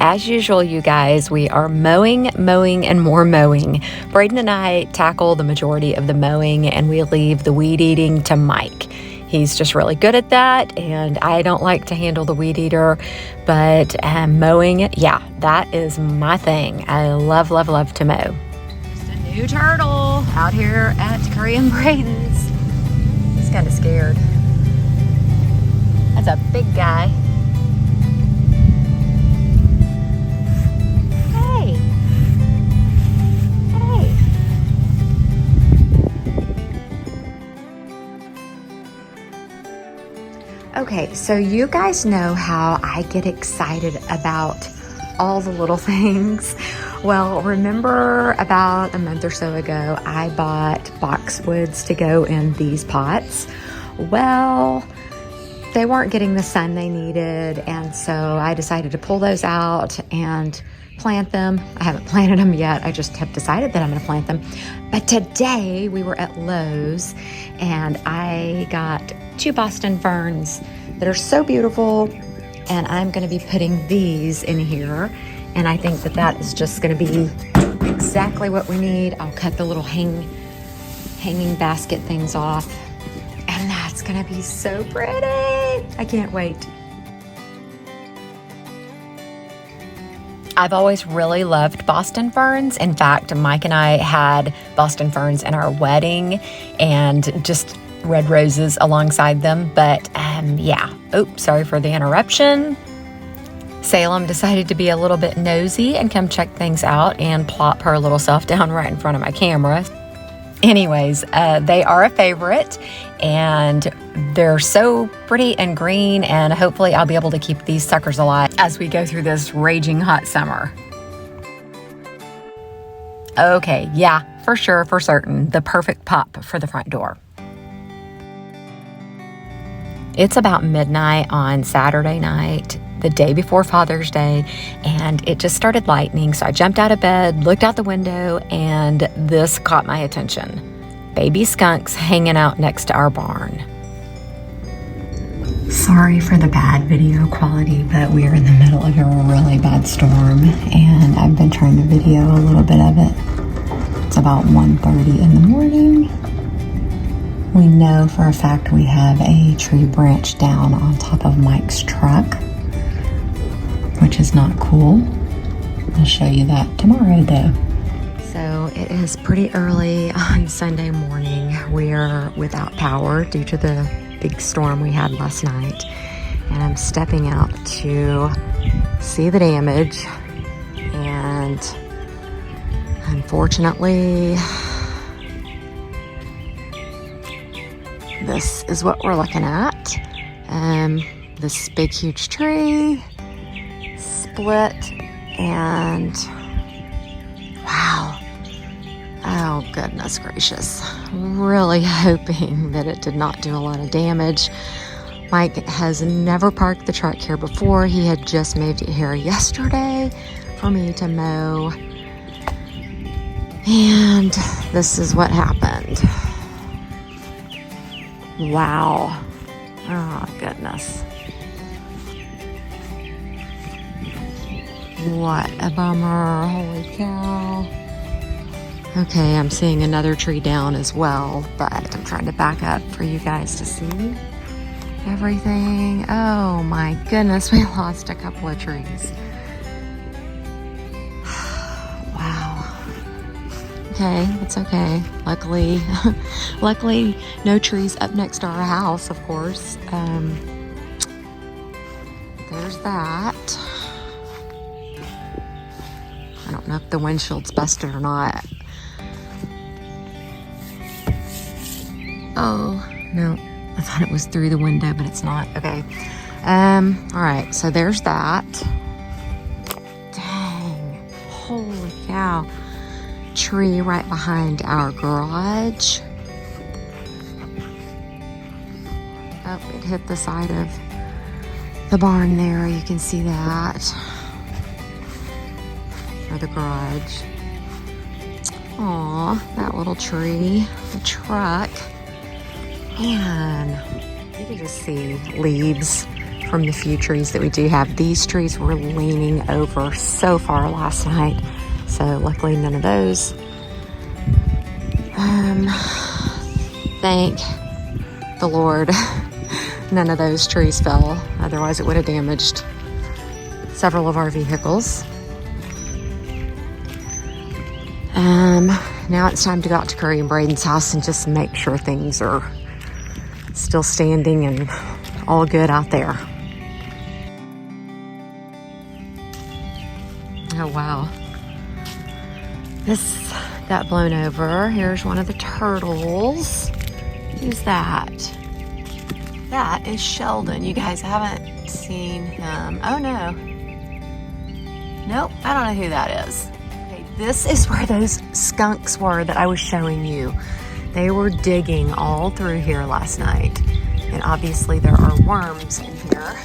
As usual, you guys, we are mowing, and more mowing. Braden and I tackle the majority of the mowing, and we leave the weed eating to Mike. He's just really good at that, and I don't like to handle the weed eater, but mowing, yeah, that is my thing. I love to mow. Just a new turtle out here at Curry and Braden's. He's kind of scared. That's a big guy. Hey. Hey. Okay, so you guys know how I get excited about all the little things. Well, remember about a month or so ago, I bought boxwoods to go in these pots. Well, they weren't getting the sun they needed, and so I decided to pull those out and plant them. I haven't planted them yet. I just have decided that I'm going to plant them. But today we were at Lowe's, and I got 2 Boston ferns that are so beautiful, and I'm going to be putting these in here, and I think that that is just going to be exactly what we need. I'll cut the little hanging basket things off, and that's going to be so pretty. I can't wait. I've always really loved Boston ferns. In fact, Mike and I had Boston ferns in our wedding and just red roses alongside them. But yeah, sorry for the interruption. Salem decided to be a little bit nosy and come check things out and plop her little self down right in front of my camera. Anyways, they are a favorite, and they're so pretty and green, and hopefully I'll be able to keep these suckers alive as we go through this raging hot summer. Okay, yeah, for sure, for certain, the perfect pop for the front door. It's about midnight on Saturday night, the day before Father's Day, and it just started lightning. So I jumped out of bed, looked out the window, and this caught my attention. Baby skunks hanging out next to our barn. Sorry for the bad video quality, but we are in the middle of a really bad storm, and I've been trying to video a little bit of it. It's about 1:30 in the morning. We know for a fact we have a tree branch down on top of Mike's truck, which is not cool. I'll show you that tomorrow though. So it is pretty early on Sunday morning. We're without power due to the big storm we had last night. And I'm stepping out to see the damage. And unfortunately, this is what we're looking at. This big, huge tree split, and wow, oh goodness gracious, really hoping that it did not do a lot of damage. Mike has never parked the truck here before. He had just moved it here yesterday for me to mow, and this is what happened. Wow, oh goodness. What a bummer, holy cow. Okay, I'm seeing another tree down as well, but I'm trying to back up for you guys to see everything. Oh my goodness, we lost a couple of trees. Wow. Okay, it's okay. Luckily, no trees up next to our house, of course. There's that. I don't know if the windshield's busted or not. Oh, no. I thought it was through the window, but it's not. Okay. All right. So there's that. Dang. Holy cow. Tree right behind our garage. Oh, it hit the side of the barn there. You can see that. Or the garage. Aw, that little tree, the truck. Man, you can just see leaves from the few trees that we do have. These trees were leaning over so far last night, so luckily none of those. Thank the Lord none of those trees fell, otherwise it would have damaged several of our vehicles. Now it's time to go out to Curry and Braden's house and just make sure things are still standing and all good out there. Oh wow, this got blown over. Here's one of the turtles. Who's that? That is Sheldon. You guys haven't seen him. Oh no. Nope, I don't know who that is. Okay, this is where those skunks were that I was showing you. They were digging all through here last night. And obviously there are worms in here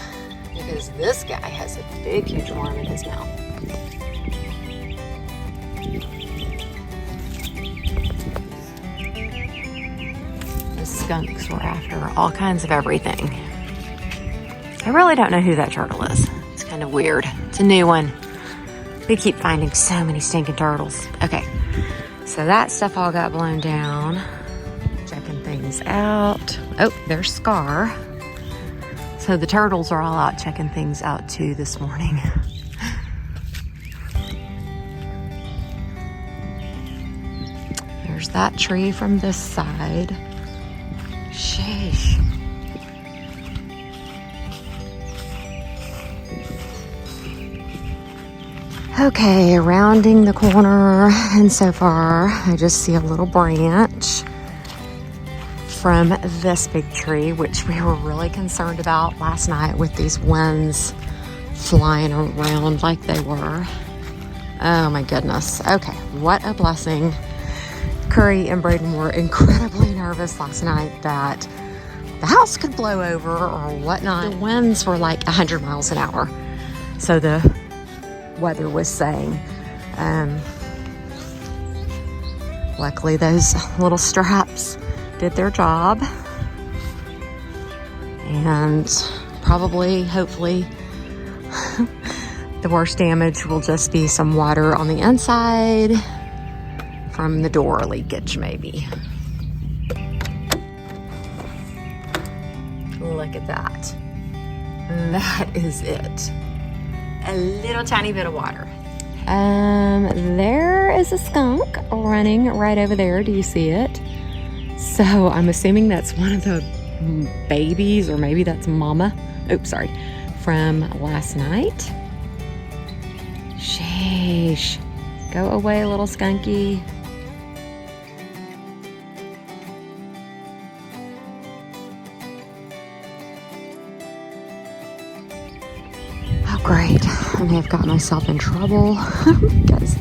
because this guy has a big, huge worm in his mouth. The skunks were after all kinds of everything. I really don't know who that turtle is. It's kind of weird. It's a new one. We keep finding so many stinking turtles. Okay, so that stuff all got blown down. Checking things out. Oh, there's Scar. So the turtles are all out checking things out too this morning. There's that tree from this side. Sheesh. Okay, rounding the corner, and so far I just see a little branch from this big tree, which we were really concerned about last night with these winds flying around like they were. Oh my goodness. Okay, what a blessing. Curry and Braden were incredibly nervous last night that the house could blow over or whatnot. The winds were like 100 miles an hour. So the weather was saying. Luckily those little straps did their job, and probably, hopefully, the worst damage will just be some water on the inside from the door leakage, maybe. Look at that. That is it. A little tiny bit of water. There is a skunk running right over there. Do you see it? So I'm assuming that's one of the babies, or maybe that's mama. Oops, sorry. From last night. Sheesh. Go away, little skunky. Oh, great. I may have got myself in trouble because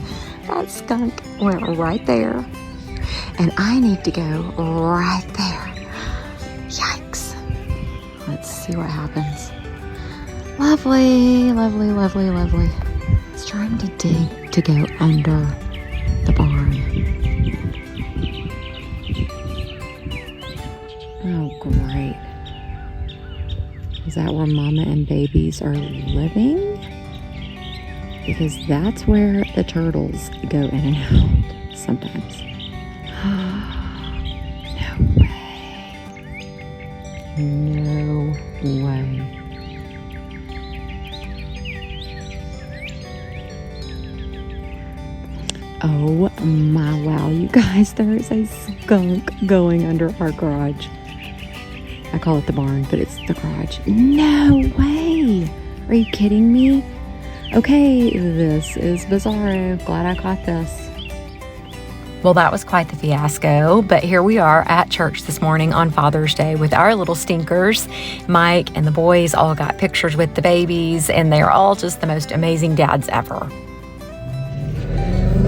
that skunk went right there. And I need to go right there. Yikes. Let's see what happens. Lovely, lovely, lovely, lovely. It's trying to dig to go under the barn. Oh, great. Is that where mama and babies are living? Because that's where the turtles go in and out sometimes. No way. No way. Oh my wow, you guys, there is a skunk going under our garage. I call it the barn, but it's the garage. No way. Are you kidding me? Okay, this is bizarro. Glad I caught this. Well, that was quite the fiasco, but here we are at church this morning on Father's Day with our little stinkers. Mike and the boys all got pictures with the babies, and they're all just the most amazing dads ever.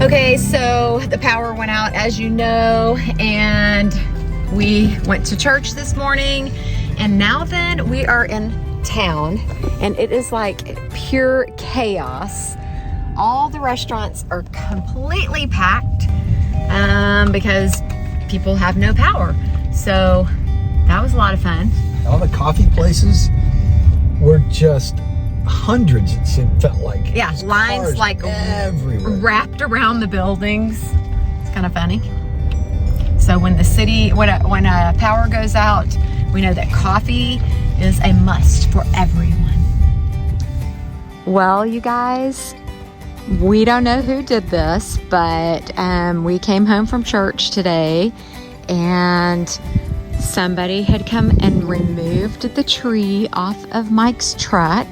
Okay, so the power went out, as you know, and we went to church this morning, and now then we are in town, and it is like pure chaos. All the restaurants are completely packed because people have no power. So that was a lot of fun. All the coffee places were just hundreds, it felt like. Yeah, Just lines cars like everywhere. wrapped around the buildings. It's kind of funny. So when a power goes out, we know that coffee is a must for everyone. Well, you guys, we don't know who did this, but we came home from church today and somebody had come and removed the tree off of Mike's truck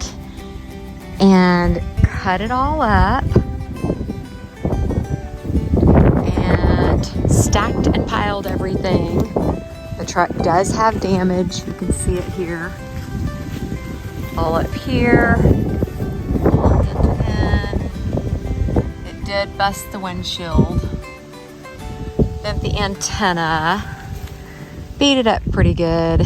and cut it all up and stacked and piled everything. The truck does have damage. You can see it here. All up here. All in. It did bust the windshield. Bent the antenna. Beat it up pretty good.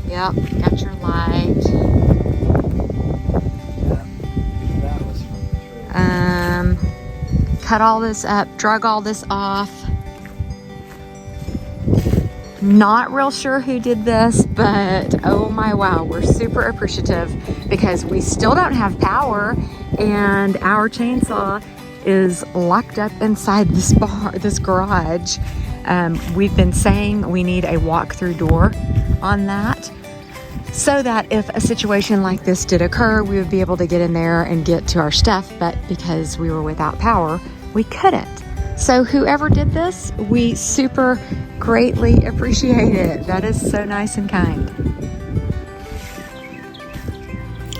Yep, got your light. That was from the tree. Cut all this up, drug all this off. Not real sure who did this, but oh my wow, we're super appreciative because we still don't have power and our chainsaw is locked up inside this garage. We've been saying we need a walk-through door on that so that if a situation like this did occur, we would be able to get in there and get to our stuff, but because we were without power, we couldn't. So whoever did this, we super greatly appreciate it. That is so nice and kind.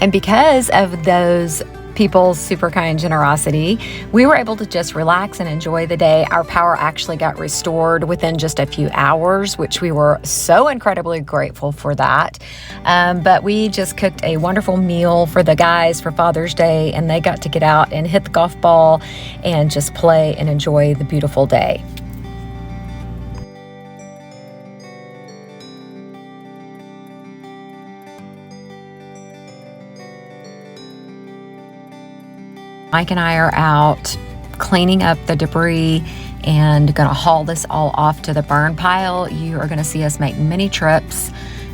And because of those people's super kind generosity, we were able to just relax and enjoy the day. Our power actually got restored within just a few hours, which we were so incredibly grateful for that. But we just cooked a wonderful meal for the guys for Father's Day, and they got to get out and hit the golf ball and just play and enjoy the beautiful day. Mike and I are out cleaning up the debris and gonna haul this all off to the burn pile. You are gonna see us make many trips.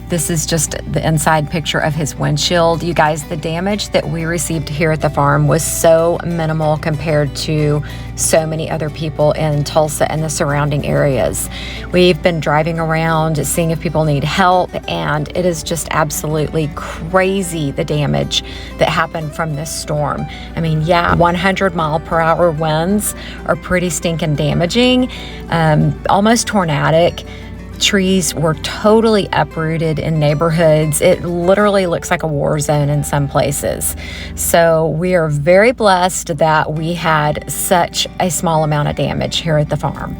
This is just the inside picture of his windshield. You guys, the damage that we received here at the farm was so minimal compared to so many other people in Tulsa and the surrounding areas. We've been driving around, seeing if people need help, and it is just absolutely crazy the damage that happened from this storm. I mean, yeah, 100-mile-per-hour winds are pretty stinking damaging, almost tornadic. Trees were totally uprooted in neighborhoods. It literally looks like a war zone in some places. So we are very blessed that we had such a small amount of damage here at the farm.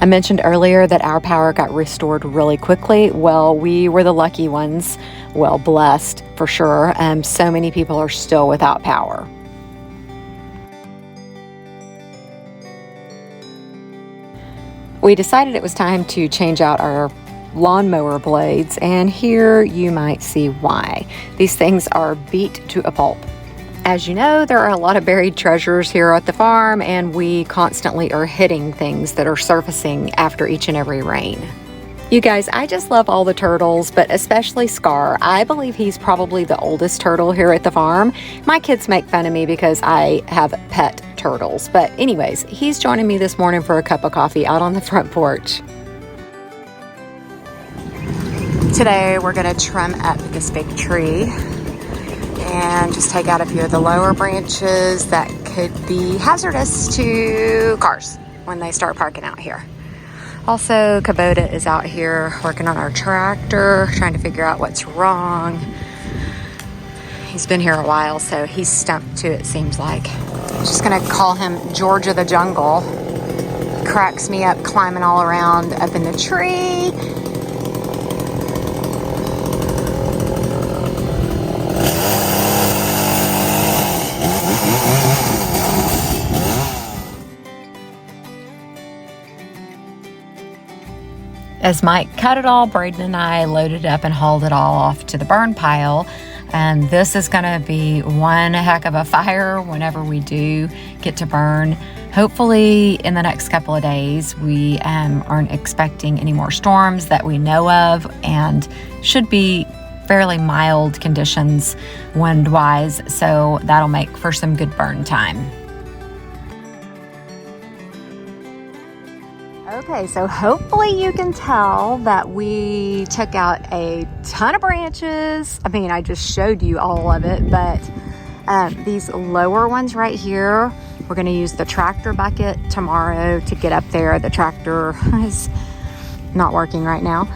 I mentioned earlier that our power got restored really quickly. Well, we were the lucky ones. Well, blessed for sure. So many people are still without power. We decided it was time to change out our lawnmower blades, and here you might see why. These things are beat to a pulp. As you know, there are a lot of buried treasures here at the farm, and we constantly are hitting things that are surfacing after each and every rain. You guys, I just love all the turtles, but especially Scar. I believe he's probably the oldest turtle here at the farm. My kids make fun of me because I have pet turtles. But anyways, he's joining me this morning for a cup of coffee out on the front porch. Today we're going to trim up this big tree and just take out a few of the lower branches that could be hazardous to cars when they start parking out here. Also, Kubota is out here working on our tractor, trying to figure out what's wrong. He's been here a while, so he's stumped too, it seems like. I'm just gonna call him George of the Jungle. He cracks me up climbing all around up in the tree. As Mike cut it all, Braden and I loaded up and hauled it all off to the burn pile. And this is gonna be one heck of a fire whenever we do get to burn. hopefully in the next couple of days, we aren't expecting any more storms that we know of, and should be fairly mild conditions wind-wise, so that'll make for some good burn time. Okay, so hopefully you can tell that we took out a ton of branches. I mean, I just showed you all of it, but these lower ones right here, we're gonna use the tractor bucket tomorrow to get up there. The tractor is not working right now.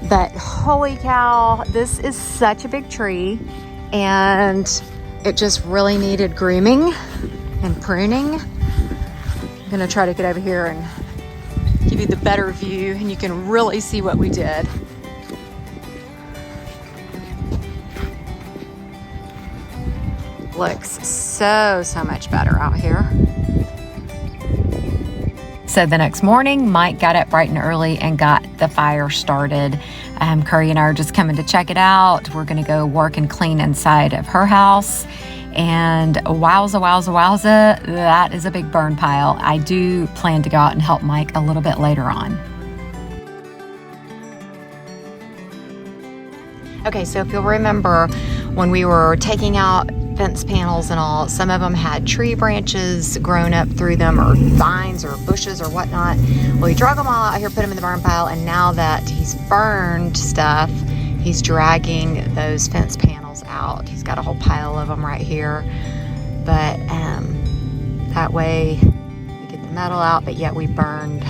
But holy cow, this is such a big tree, and it just really needed grooming and pruning. I'm gonna try to get over here and give you the better view, and you can really see what we did. Looks so much better out here. So the next morning, Mike got up bright and early and got the fire started. Curry and I are just coming to check it out. We're gonna go work and clean inside of her house. And wowza, that is a big burn pile. I do plan to go out and help Mike a little bit later on. Okay, so if you'll remember when we were taking out fence panels and all, some of them had tree branches grown up through them, or vines or bushes or whatnot. Well, he drug them all out here, put them in the burn pile, and now that he's burned stuff, he's dragging those fence panels out. He's got a whole pile of them right here, but that way we get the metal out, but yet we burned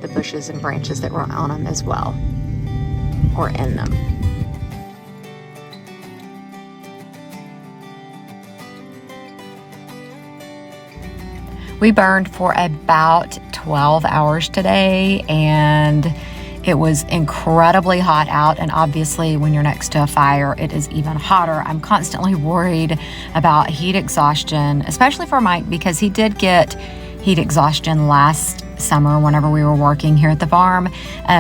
the bushes and branches that were on them as well, or in them. We burned for about 12 hours today, and it was incredibly hot out, and obviously when you're next to a fire, it is even hotter. I'm constantly worried about heat exhaustion, especially for Mike, because he did get heat exhaustion last summer whenever we were working here at the farm.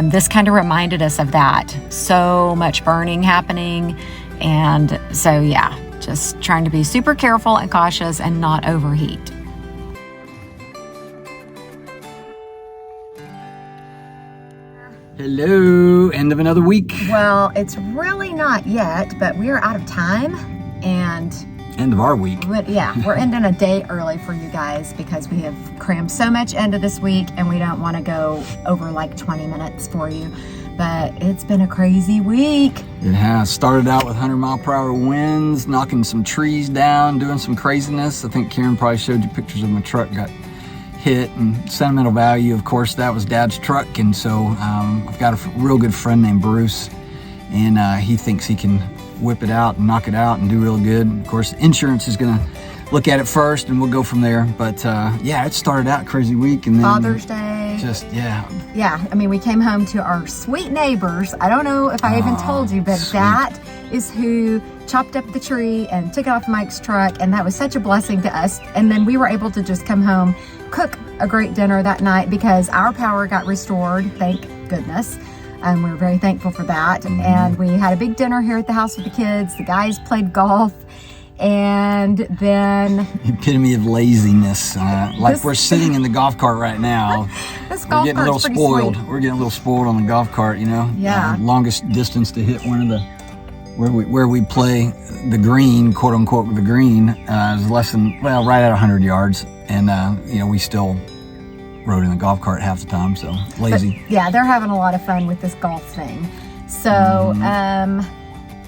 This kind of reminded us of that. So much burning happening, and so yeah, just trying to be super careful and cautious and not overheat. Hello, end of another week. Well, it's really not yet, but we are out of time, and End of our week. we're ending a day early for you guys because we have crammed so much into this week, and we don't want to go over like 20 minutes for you. But it's been a crazy week. It has started out with 100-mile-per-hour winds, knocking some trees down, doing some craziness. I think Karen probably showed you pictures of my truck got hit, and sentimental value, of course, that was Dad's truck. And so I've got a real good friend named Bruce, and he thinks he can whip it out and knock it out and do real good. Of course, insurance is gonna look at it first, and we'll go from there. But yeah, it started out a crazy week, and then Father's Day. Just yeah, I mean, we came home to our sweet neighbors. I don't know if I even told you, but sweet. That is who chopped up the tree and took it off Mike's truck, and that was such a blessing to us. And then we were able to just come home, cook a great dinner that night because our power got restored, thank goodness. We're very thankful for that. And we had a big dinner here at the house with the kids. The guys played golf, and then epitome of laziness. Like we're sitting in the golf cart right now. This golf We're getting a little cart's pretty spoiled. sweet. We're getting a little spoiled on the golf cart, you know. Yeah. Longest distance to hit one of the where we play the green, quote unquote, the green is less than, well, right at 100 yards, and you know, we still rode in the golf cart half the time, so lazy. But, yeah, they're having a lot of fun with this golf thing. So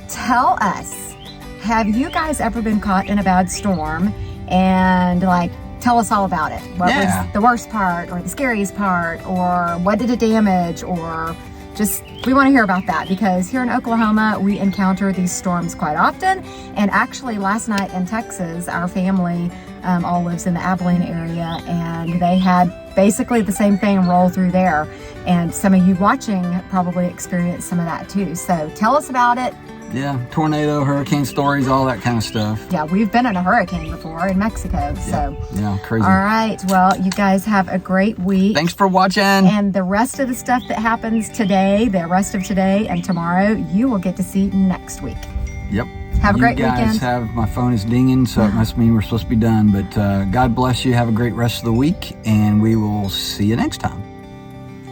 tell us, have you guys ever been caught in a bad storm? And like, tell us all about it. What was the worst part, or the scariest part, or what did it damage, or just, we want to hear about that, because here in Oklahoma, we encounter these storms quite often. And actually last night in Texas, our family all lives in the Abilene area, and they had basically the same thing roll through there. And some of you watching probably experienced some of that too. So tell us about it. Yeah, tornado, hurricane stories, all that kind of stuff. Yeah, we've been in a hurricane before in Mexico, so. Yeah, crazy. All right, well, you guys have a great week. Thanks for watching. And the rest of the stuff that happens today, the rest of today and tomorrow, you will get to see next week. Yep. Have a great You guys weekend. have, my phone is dinging, so it must mean we're supposed to be done. But God bless you. Have a great rest of the week, and we will see you next time.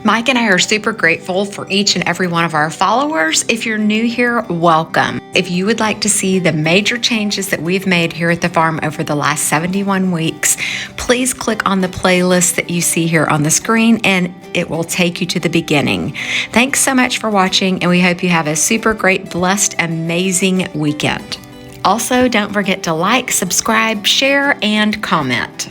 Mike and I are super grateful for each and every one of our followers. If you're new here, welcome. If you would like to see the major changes that we've made here at the farm over the last 71 weeks, please click on the playlist that you see here on the screen and it will take you to the beginning. Thanks so much for watching, and we hope you have a super great, blessed, amazing weekend. Also, don't forget to like, subscribe, share, and comment.